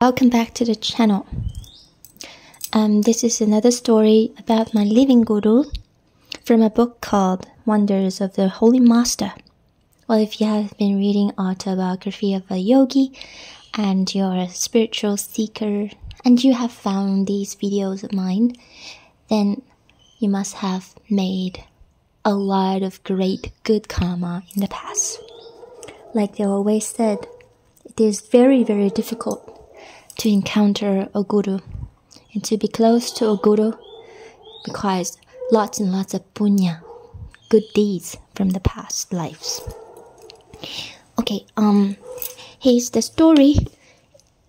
Welcome back to the channel. This is another story about my living guru from a book called Wonders of the Holy Master. Well, if you have been reading Autobiography of a Yogi and you're a spiritual seeker and you have found these videos of mine, then you must have made a lot of great good karma in the past. Like they always said, it is very, very difficult to encounter a guru, and to be close to a guru requires lots and lots of punya, good deeds from the past lives. Okay, here's the story.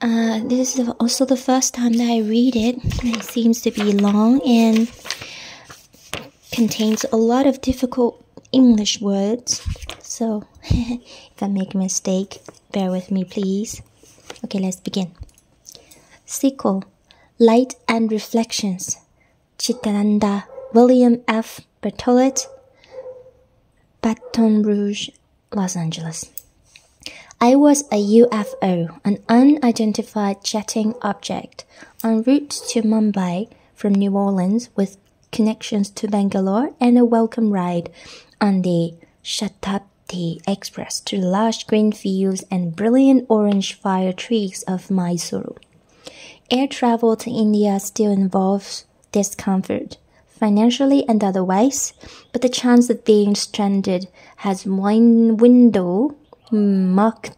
This is also the first time that I read it. It seems to be long and contains a lot of difficult English words. So, if I make a mistake, bear with me, please. Okay, let's begin. Sequel, Light and Reflections, Chitananda, William F. Berthollet, Baton Rouge, Los Angeles. I was a UFO, an unidentified jetting object, en route to Mumbai from New Orleans with connections to Bangalore and a welcome ride on the Shatabdi Express to the lush green fields and brilliant orange fire trees of Mysuru. Air travel to India still involves discomfort, financially and otherwise, but the chance of being stranded has dwindled remarkably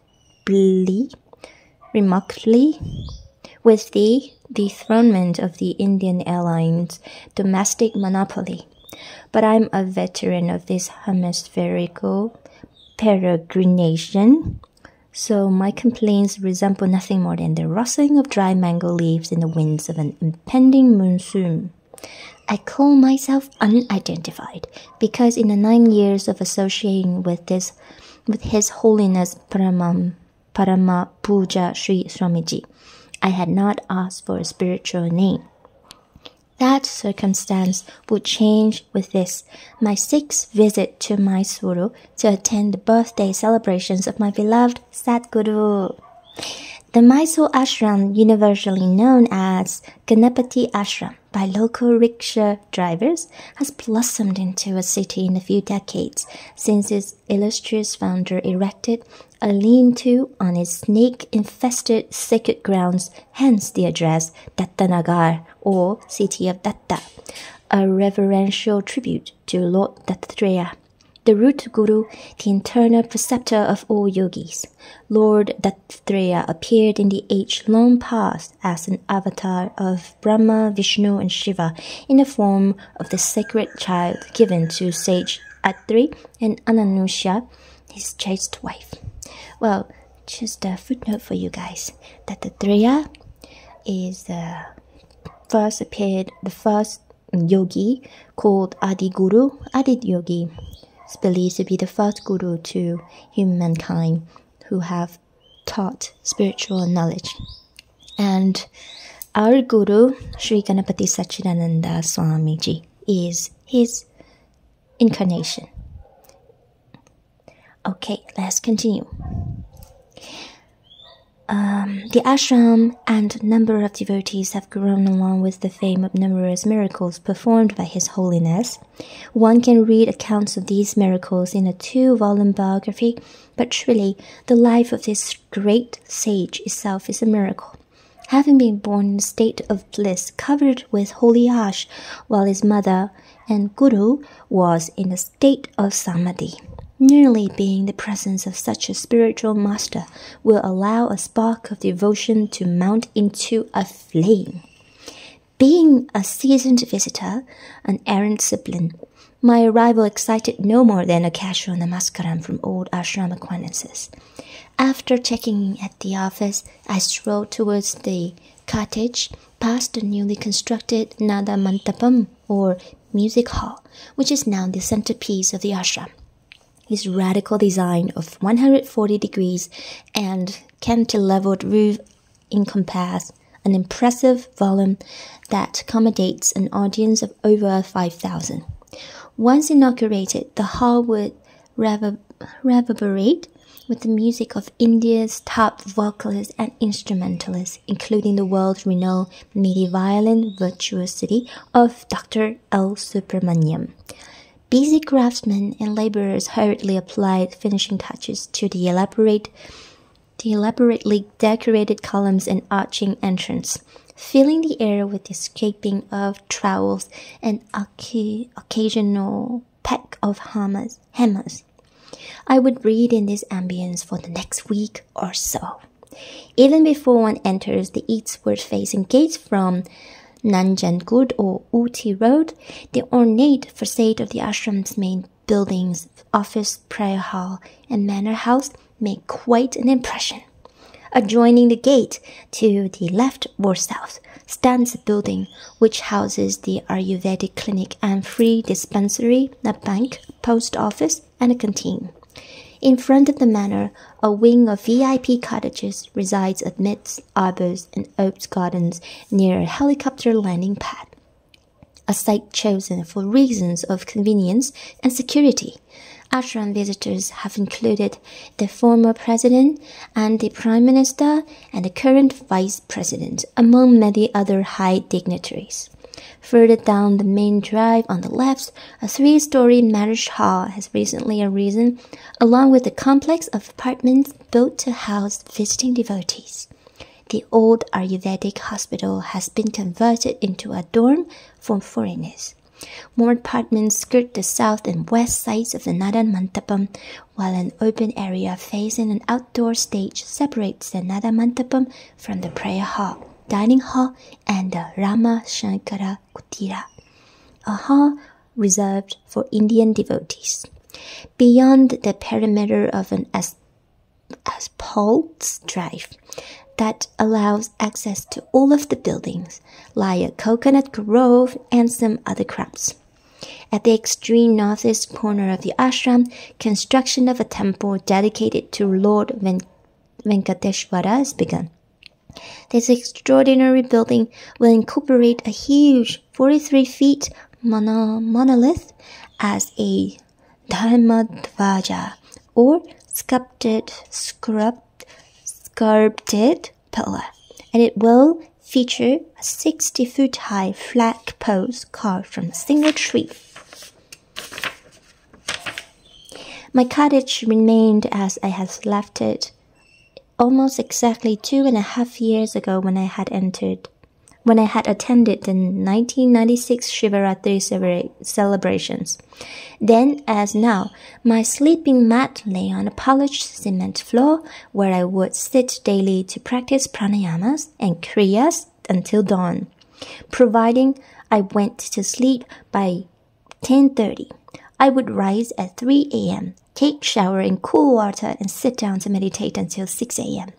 with the dethronement of the Indian Airlines domestic monopoly. But I'm a veteran of this hemispherical peregrination, so my complaints resemble nothing more than the rustling of dry mango leaves in the winds of an impending monsoon. I call myself unidentified because in the 9 years of associating with His Holiness Parama Puja Sri Swamiji, I had not asked for a spiritual name. That circumstance would change with this, my 6th visit to Mysuru to attend the birthday celebrations of my beloved Sadguru. The Mysore ashram, universally known as Ganapati Ashram by local rickshaw drivers, has blossomed into a city in a few decades since its illustrious founder erected a lean-to on its snake-infested sacred grounds, hence the address Dattanagar, or City of Datta, a reverential tribute to Lord Dattatreya, the root guru, the internal preceptor of all yogis. Lord Dattatreya appeared in the age long past as an avatar of Brahma, Vishnu, and Shiva in the form of the sacred child given to sage Atri and Ananusha, his chaste wife. Well, just a footnote for you guys. Dattatreya is the first yogi called Adi Guru, Adi Yogi. Is believed to be the first guru to humankind who have taught spiritual knowledge. And our guru, Sri Ganapati Sachidananda Swamiji, is his incarnation. Okay, let's continue. The ashram and number of devotees have grown along with the fame of numerous miracles performed by His Holiness. One can read accounts of these miracles in a 2-volume biography, but truly, the life of this great sage itself is a miracle. Having been born in a state of bliss covered with holy ash, while his mother and guru was in a state of samadhi. Merely being the presence of such a spiritual master will allow a spark of devotion to mount into a flame. Being a seasoned visitor, an errant sibling, my arrival excited no more than a casual namaskaram from old ashram acquaintances. After checking in at the office, I strolled towards the cottage, past the newly constructed Nada Mantapam, or music hall, which is now the centerpiece of the ashram. His radical design of 140 degrees and cantilevered roof encompass an impressive volume that accommodates an audience of over 5,000. Once inaugurated, the hall would reverberate with the music of India's top vocalists and instrumentalists, including the world-renowned MIDI violin virtuosity of Dr. L. Subramaniam. Busy craftsmen and laborers hurriedly applied finishing touches to the elaborately decorated columns and arching entrance, filling the air with the scraping of trowels and occasional peck of hammers. I would read in this ambience for the next week or so. Even before one enters the eastward-facing gates from Nanjangud or Uti Road, the ornate facade of the ashram's main buildings, office, prayer hall, and manor house make quite an impression. Adjoining the gate, to the left or south, stands a building which houses the Ayurvedic clinic and free dispensary, a bank, post office, and a canteen. In front of the manor, a wing of VIP cottages resides amidst arbors and oak gardens near a helicopter landing pad, a site chosen for reasons of convenience and security. Ashram visitors have included the former president and the prime minister and the current vice president, among many other high dignitaries. Further down the main drive on the left, a 3-story marriage hall has recently arisen, along with a complex of apartments built to house visiting devotees. The old Ayurvedic hospital has been converted into a dorm for foreigners. More apartments skirt the south and west sides of the Nada Mantapam, while an open area facing an outdoor stage separates the Nada Mantapam from the prayer hall, dining hall, and the Rama Shankara Kutira, a hall reserved for Indian devotees. Beyond the perimeter of an asphalt drive that allows access to all of the buildings lie a coconut grove and some other crops. At the extreme northeast corner of the ashram, construction of a temple dedicated to Lord Venkateshwara has begun. This extraordinary building will incorporate a huge 43 feet monolith as a Dharmadvaja, or sculpted pillar, and it will feature a 60-foot-high flag post carved from a single tree. My cottage remained as I had left it almost exactly 2.5 years ago when I had attended the 1996 Shivaratri celebrations. Then, as now, my sleeping mat lay on a polished cement floor where I would sit daily to practice pranayamas and kriyas until dawn, providing I went to sleep by 10:30. I would rise at 3 a.m., take shower in cool water, and sit down to meditate until 6 a.m.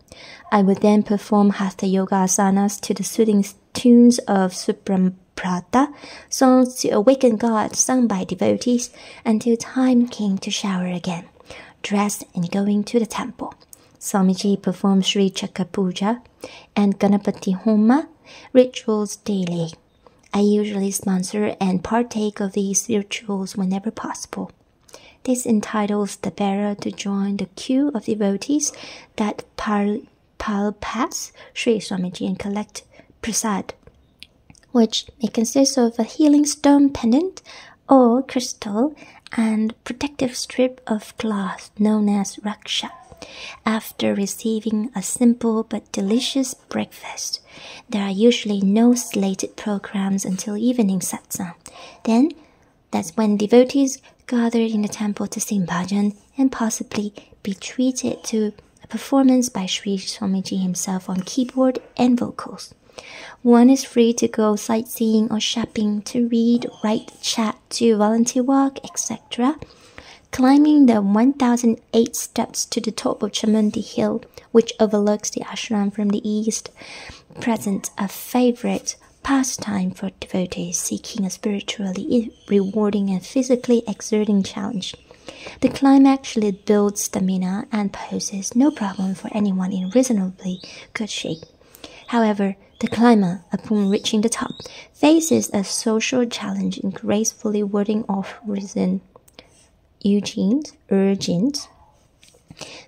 I would then perform Hatha Yoga asanas to the soothing tunes of Subramprata, songs to awaken God sung by devotees, until time came to shower again, dress and going to the temple. Swamiji performed Sri Chakra Puja and Ganapati Homa rituals daily. I usually sponsor and partake of these rituals whenever possible. This entitles the bearer to join the queue of devotees that pass Sri Swamiji and collect prasad, which may consist of a healing stone pendant or crystal and protective strip of cloth known as raksha. After receiving a simple but delicious breakfast, there are usually no slated programs until evening satsang. Then, that's when devotees gather in the temple to sing bhajan and possibly be treated to a performance by Sri Swamiji himself on keyboard and vocals. One is free to go sightseeing or shopping, to read, write, chat, to volunteer work, etc. Climbing the 1,008 steps to the top of Chamundi Hill, which overlooks the ashram from the east, presents a favorite pastime for devotees seeking a spiritually rewarding and physically exerting challenge. The climb actually builds stamina and poses no problem for anyone in reasonably good shape. However, the climber, upon reaching the top, faces a social challenge in gracefully warding off urgent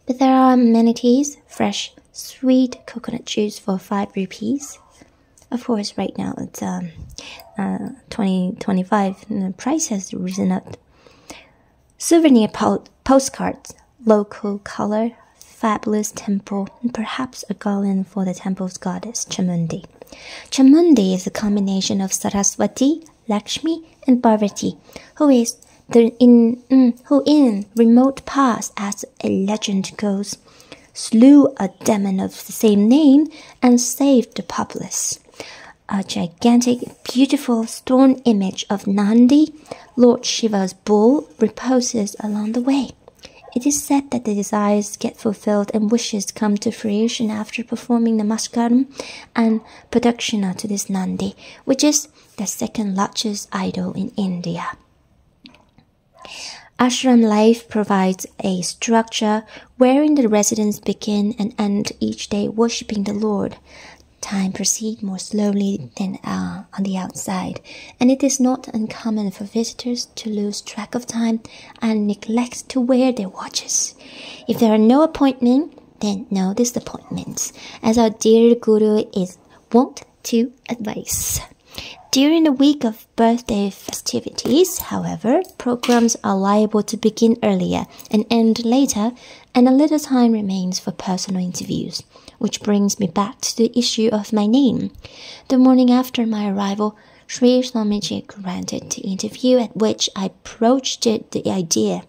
But there are amenities, fresh, sweet coconut juice for 5 rupees. Of course, right now it's 2025 and the price has risen up. Souvenir postcards, local color, fabulous temple, and perhaps a garland for the temple's goddess, Chamundi. Chamundi is a combination of Saraswati, Lakshmi, and Parvati, who in remote past, as a legend goes, slew a demon of the same name and saved the populace. A gigantic, beautiful stone image of Nandi, Lord Shiva's bull, reposes along the way. It is said that the desires get fulfilled and wishes come to fruition after performing namaskaram and pradakshina to this Nandi, which is the second largest idol in India. Ashram life provides a structure wherein the residents begin and end each day worshipping the Lord. Time proceeds more slowly than on the outside, and it is not uncommon for visitors to lose track of time and neglect to wear their watches. If there are no appointments, then no disappointments, as our dear Guru is wont to advise. During the week of birthday festivities, however, programs are liable to begin earlier and end later, and a little time remains for personal interviews, which brings me back to the issue of my name. The morning after my arrival, Sri Swamiji granted the interview at which I broached the idea.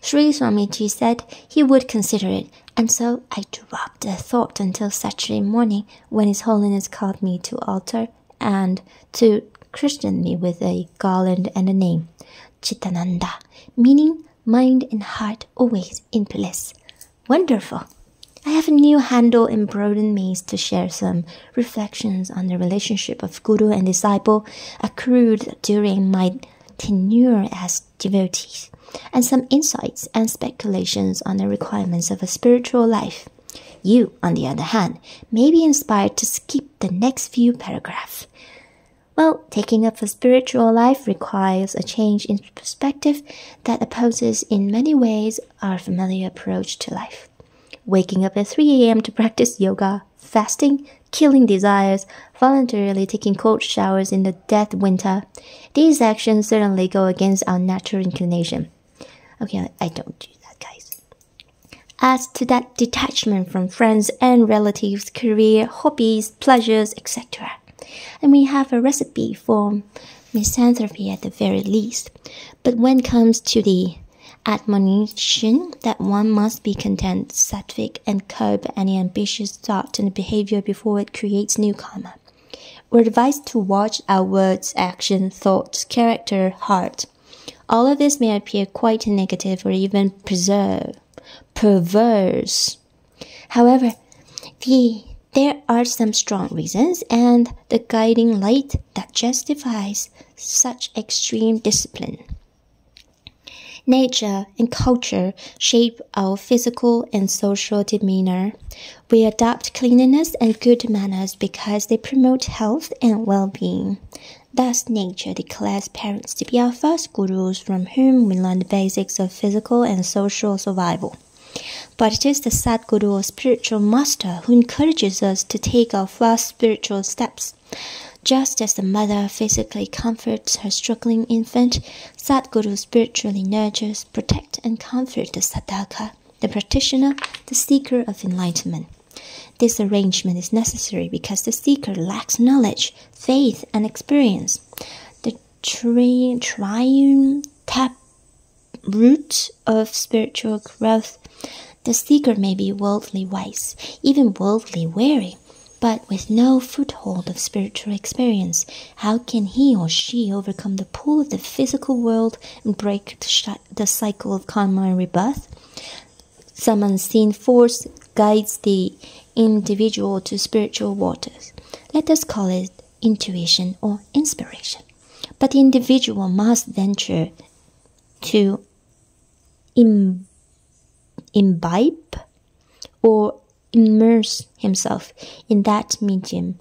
Sri Swamiji said he would consider it, and so I dropped the thought until Saturday morning when His Holiness called me to altar and to christen me with a garland and a name, Chittananda, meaning mind and heart always in bliss. Wonderful! I have a new handle embroidered means to share some reflections on the relationship of Guru and disciple accrued during my tenure as devotee, and some insights and speculations on the requirements of a spiritual life. You, on the other hand, may be inspired to skip the next few paragraphs. Well, taking up a spiritual life requires a change in perspective that opposes in many ways our familiar approach to life. Waking up at 3 a.m. to practice yoga, fasting, killing desires, voluntarily taking cold showers in the dead winter, these actions certainly go against our natural inclination. Okay, I don't do that, guys. As to that detachment from friends and relatives, career, hobbies, pleasures, etc., and we have a recipe for misanthropy at the very least. But when it comes to the admonition that one must be content, sattvic, and curb any ambitious thought and behavior before it creates new karma, we're advised to watch our words, action, thoughts, character, heart. All of this may appear quite negative or even perverse. However, there are some strong reasons and the guiding light that justifies such extreme discipline. Nature and culture shape our physical and social demeanor. We adopt cleanliness and good manners because they promote health and well-being. Thus, nature declares parents to be our first gurus from whom we learn the basics of physical and social survival. But it is the Sadguru or spiritual master who encourages us to take our first spiritual steps. Just as the mother physically comforts her struggling infant, Sadguru spiritually nurtures, protects, and comforts the sadhaka, the practitioner, the seeker of enlightenment. This arrangement is necessary because the seeker lacks knowledge, faith, and experience. The triune taproot of spiritual growth. The seeker may be worldly wise, even worldly wary, but with no foothold of spiritual experience. How can he or she overcome the pull of the physical world and break the cycle of karma and rebirth? Some unseen force guides the individual to spiritual waters. Let us call it intuition or inspiration. But the individual must venture to imbibe or immerse himself in that medium.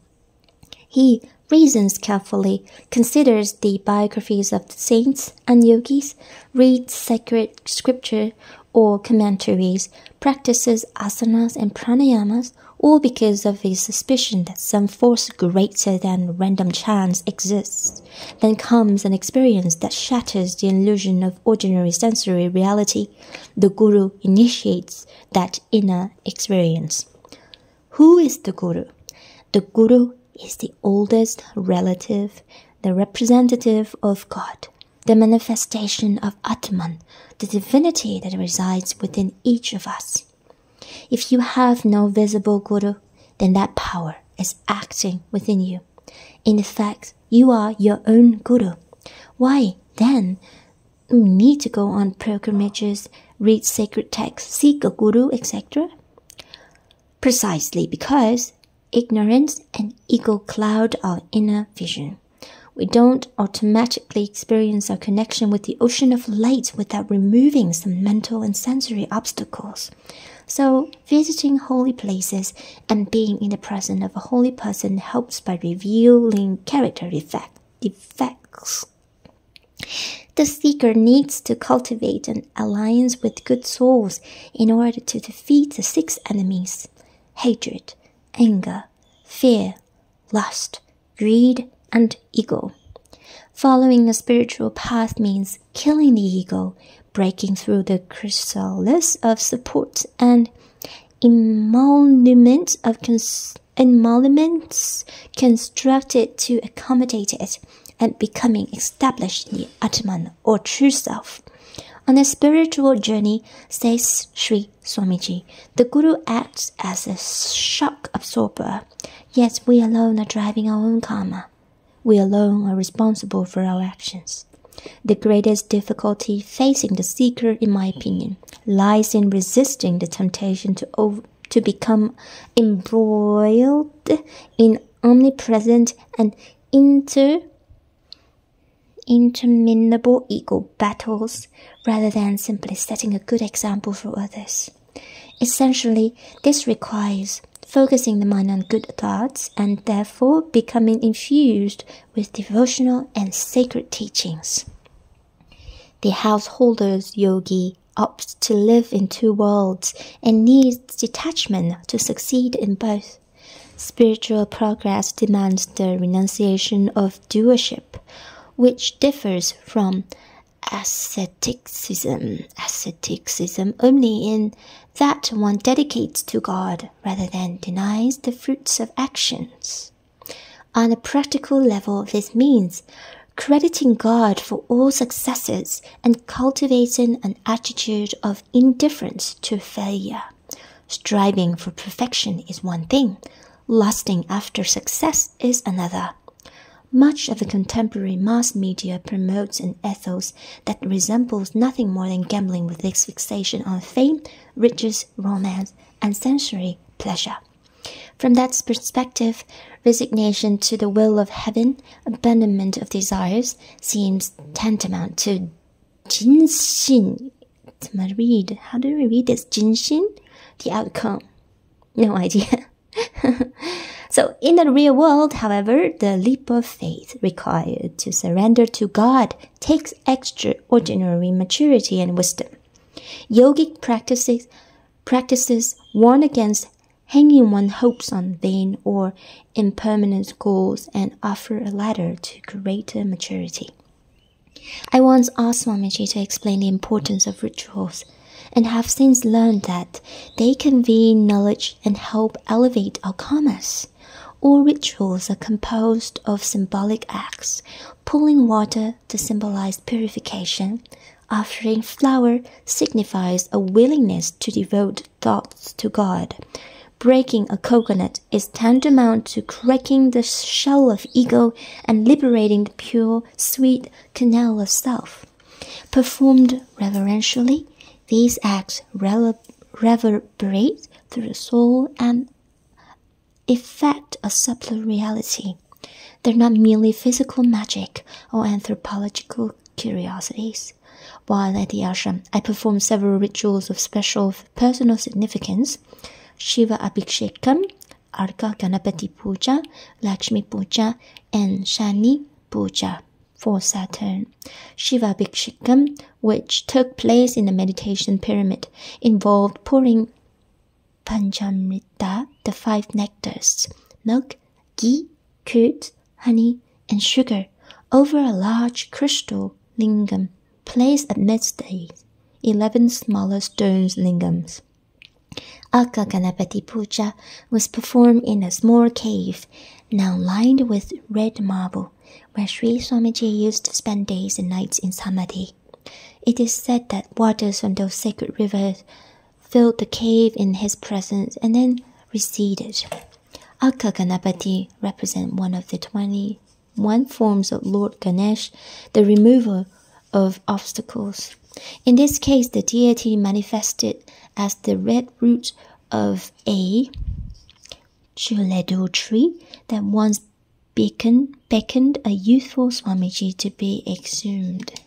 He reasons carefully, considers the biographies of the saints and yogis, reads sacred scripture or commentaries, practices asanas and pranayamas, all because of his suspicion that some force greater than random chance exists. Then comes an experience that shatters the illusion of ordinary sensory reality. The Guru initiates that inner experience. Who is the Guru? The Guru is the oldest relative, the representative of God, the manifestation of Atman, the divinity that resides within each of us. If you have no visible Guru, then that power is acting within you. In effect, you are your own Guru. Why, then, you need to go on pilgrimages, read sacred texts, seek a Guru, etc.? Precisely because ignorance and ego cloud our inner vision. We don't automatically experience our connection with the ocean of light without removing some mental and sensory obstacles. So, visiting holy places and being in the presence of a holy person helps by revealing character defects. The seeker needs to cultivate an alliance with good souls in order to defeat the 6 enemies: hatred, anger, fear, lust, greed, and ego. Following a spiritual path means killing the ego, breaking through the chrysalis of support and emoluments constructed to accommodate it, and becoming established in the Atman or true self. On a spiritual journey, says Sri Swamiji, the Guru acts as a shock absorber, yet we alone are driving our own karma. We alone are responsible for our actions. The greatest difficulty facing the seeker, in my opinion, lies in resisting the temptation to become embroiled in omnipresent and interminable ego battles, rather than simply setting a good example for others. Essentially, this requires focusing the mind on good thoughts and therefore becoming infused with devotional and sacred teachings. The householder's yogi opts to live in 2 worlds and needs detachment to succeed in both. Spiritual progress demands the renunciation of doership, which differs from asceticism only in that one dedicates to God rather than denies the fruits of actions. On a practical level, this means crediting God for all successes and cultivating an attitude of indifference to failure. Striving for perfection is one thing, lusting after success is another. Much of the contemporary mass media promotes an ethos that resembles nothing more than gambling with its fixation on fame, riches, romance, and sensory pleasure. From that perspective, resignation to the will of heaven, abandonment of desires, seems tantamount to jinshin. How do we read this? Jinshin? The outcome. No idea. So in the real world, however, the leap of faith required to surrender to God takes extraordinary maturity and wisdom. Yogic practices warn against hanging one's hopes on vain or impermanent goals and offer a ladder to greater maturity. I once asked Swamiji to explain the importance of rituals, and have since learned that they convey knowledge and help elevate our karmas. All rituals are composed of symbolic acts: pulling water to symbolize purification, offering flower signifies a willingness to devote thoughts to God. Breaking a coconut is tantamount to cracking the shell of ego and liberating the pure, sweet canal of self. Performed reverentially, these acts reverberate through the soul and effect a subtler reality. They're not merely physical magic or anthropological curiosities. While at the ashram, I performed several rituals of special personal significance: Shiva Abhishekam, Arka Ganapati Puja, Lakshmi Puja, and Shani Puja for Saturn. Shiva Abhishekam, which took place in the meditation pyramid, involved pouring Panchamrita, the 5 nectars, milk, ghee, curd, honey, and sugar, over a large crystal lingam placed amidst the 11 smaller stone lingams. Akka Ganapati Puja was performed in a small cave, now lined with red marble, where Sri Swamiji used to spend days and nights in Samadhi. It is said that waters from those sacred rivers filled the cave in his presence and then receded. Akka Ganapati represents one of the 21 forms of Lord Ganesh, the remover of obstacles. In this case, the deity manifested as the red root of a chuledo tree that once beckoned a youthful Swamiji to be exhumed.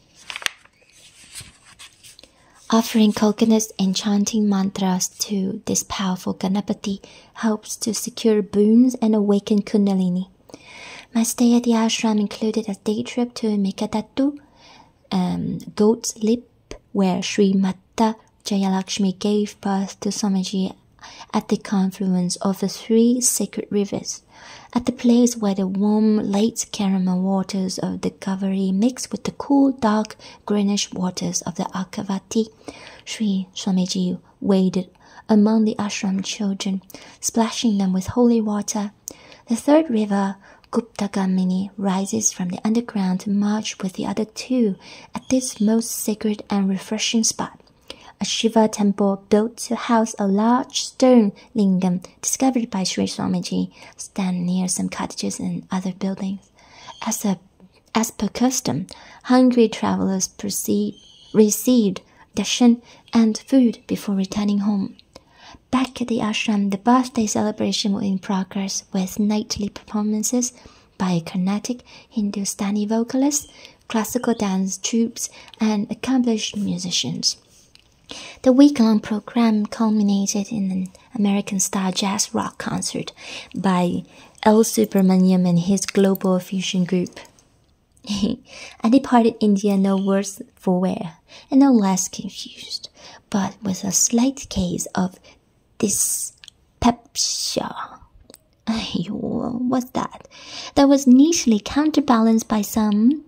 Offering coconuts and chanting mantras to this powerful Ganapati helps to secure boons and awaken Kundalini. My stay at the ashram included a day trip to Mekadattu, Goat's Lip, where Sri Mata Jayalakshmi gave birth to Swamiji at the confluence of the 3 sacred rivers, at the place where the warm, late caramel waters of the Kaveri mix with the cool, dark, greenish waters of the Akavati. Sri Swamiji waded among the ashram children, splashing them with holy water. The 3rd river, Guptagamini, rises from the underground to merge with the other 2 at this most sacred and refreshing spot. A Shiva temple built to house a large stone lingam discovered by Sri Swamiji stand near some cottages and other buildings. As per custom, hungry travelers received darshan and food before returning home. Back at the ashram, the birthday celebration was in progress with nightly performances by Carnatic, Hindustani vocalists, classical dance troupes, and accomplished musicians. The week-long program culminated in an American-style jazz rock concert by L. Subramaniam and his global fusion group. I departed India no worse for wear, and no less confused, but with a slight case of dyspepsia. What's that? That was neatly counterbalanced by some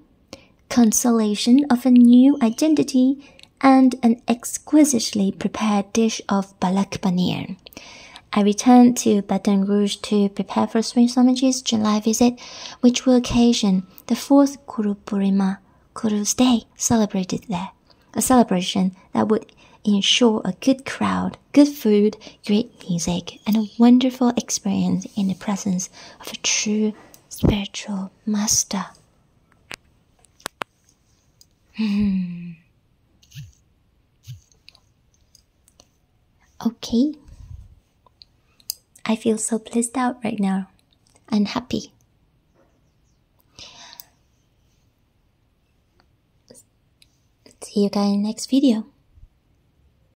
consolation of a new identity and an exquisitely prepared dish of palak paneer. I returned to Baton Rouge to prepare for Sri Swamiji's July visit, which will occasion the 4th Guru Purnima, Guru's Day, celebrated there. A celebration that would ensure a good crowd, good food, great music, and a wonderful experience in the presence of a true spiritual master. Okay. I feel so blissed out right now and happy. See you guys in the next video.